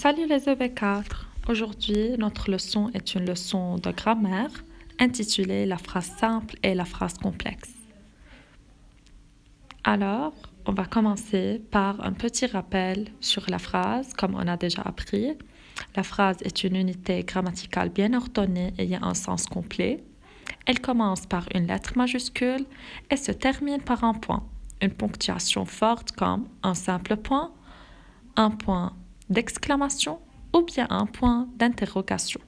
Salut les EB4! Aujourd'hui, notre leçon est une leçon de grammaire intitulée La phrase simple et la phrase complexe. Alors, on va commencer par un petit rappel sur la phrase, comme on a déjà appris. La phrase est une unité grammaticale bien ordonnée ayant un sens complet. Elle commence par une lettre majuscule et se termine par un point. Une ponctuation forte comme un simple point, un point d'exclamation ou bien un point d'interrogation.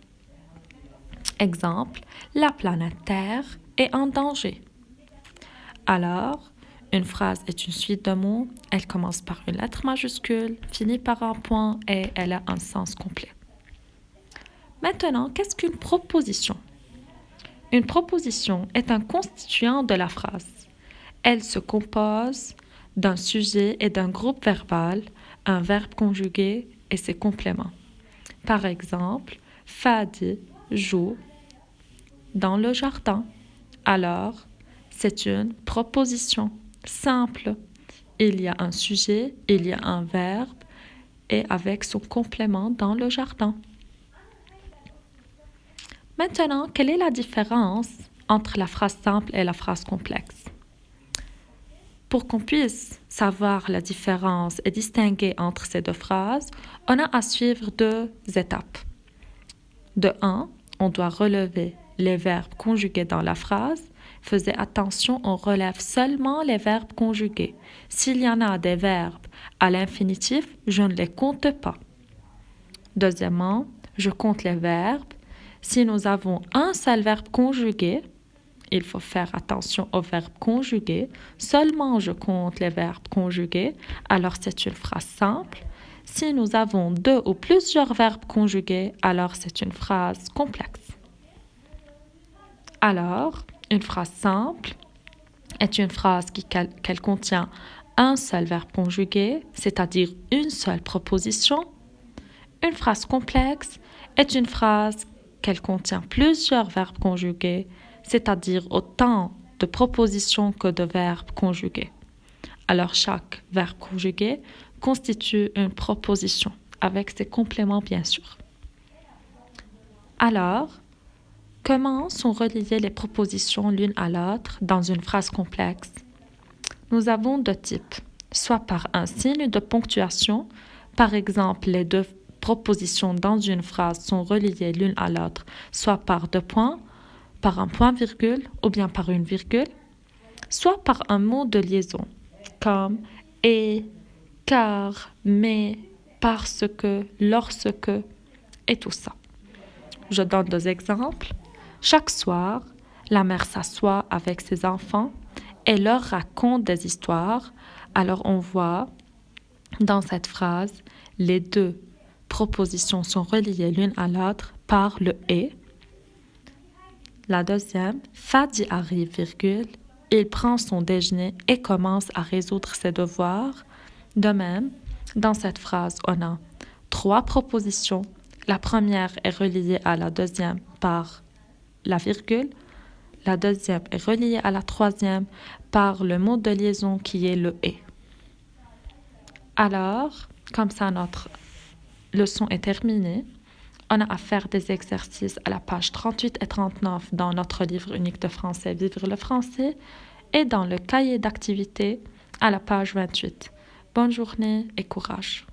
Exemple, la planète Terre est en danger. Alors, une phrase est une suite de mots, elle commence par une lettre majuscule, finit par un point et elle a un sens complet. Maintenant, qu'est-ce qu'une proposition? Une proposition est un constituant de la phrase. Elle se compose d'un sujet et d'un groupe verbal, un verbe conjugué et ses compléments. Par exemple, Fadi joue dans le jardin. Alors, c'est une proposition simple. Il y a un sujet, il y a un verbe et avec son complément dans le jardin. Maintenant, quelle est la différence entre la phrase simple et la phrase complexe? Pour qu'on puisse savoir la différence et distinguer entre ces deux phrases, on a à suivre deux étapes. De 1, on doit relever les verbes conjugués dans la phrase. Faites attention, on relève seulement les verbes conjugués. S'il y en a des verbes à l'infinitif, je ne les compte pas. Deuxièmement, je compte les verbes. Si nous avons un seul verbe conjugué, il faut faire attention aux verbes conjugués. Seulement je compte les verbes conjugués, alors c'est une phrase simple. Si nous avons deux ou plusieurs verbes conjugués, alors c'est une phrase complexe. Alors, une phrase simple est une phrase qu'elle contient un seul verbe conjugué, c'est-à-dire une seule proposition. Une phrase complexe est une phrase qu'elle contient plusieurs verbes conjugués, c'est-à-dire autant de propositions que de verbes conjugués. Alors, chaque verbe conjugué constitue une proposition, avec ses compléments bien sûr. Alors, comment sont reliées les propositions l'une à l'autre dans une phrase complexe? Nous avons deux types, soit par un signe de ponctuation, par exemple les deux propositions dans une phrase sont reliées l'une à l'autre, soit par deux points, par un point-virgule ou bien par une virgule, soit par un mot de liaison, comme et, car, mais, parce que, lorsque, et tout ça. Je donne deux exemples. Chaque soir, la mère s'assoit avec ses enfants et leur raconte des histoires. Alors on voit dans cette phrase, les deux propositions sont reliées l'une à l'autre par le « et ». La deuxième, Fadi arrive, virgule, il prend son déjeuner et commence à résoudre ses devoirs. De même, dans cette phrase, on a trois propositions. La première est reliée à la deuxième par la virgule. La deuxième est reliée à la troisième par le mot de liaison qui est le « et ». Alors, comme ça, notre leçon est terminée. On a à faire des exercices à la page 38 et 39 dans notre livre unique de français Vivre le français et dans le cahier d'activités à la page 28. Bonne journée et courage.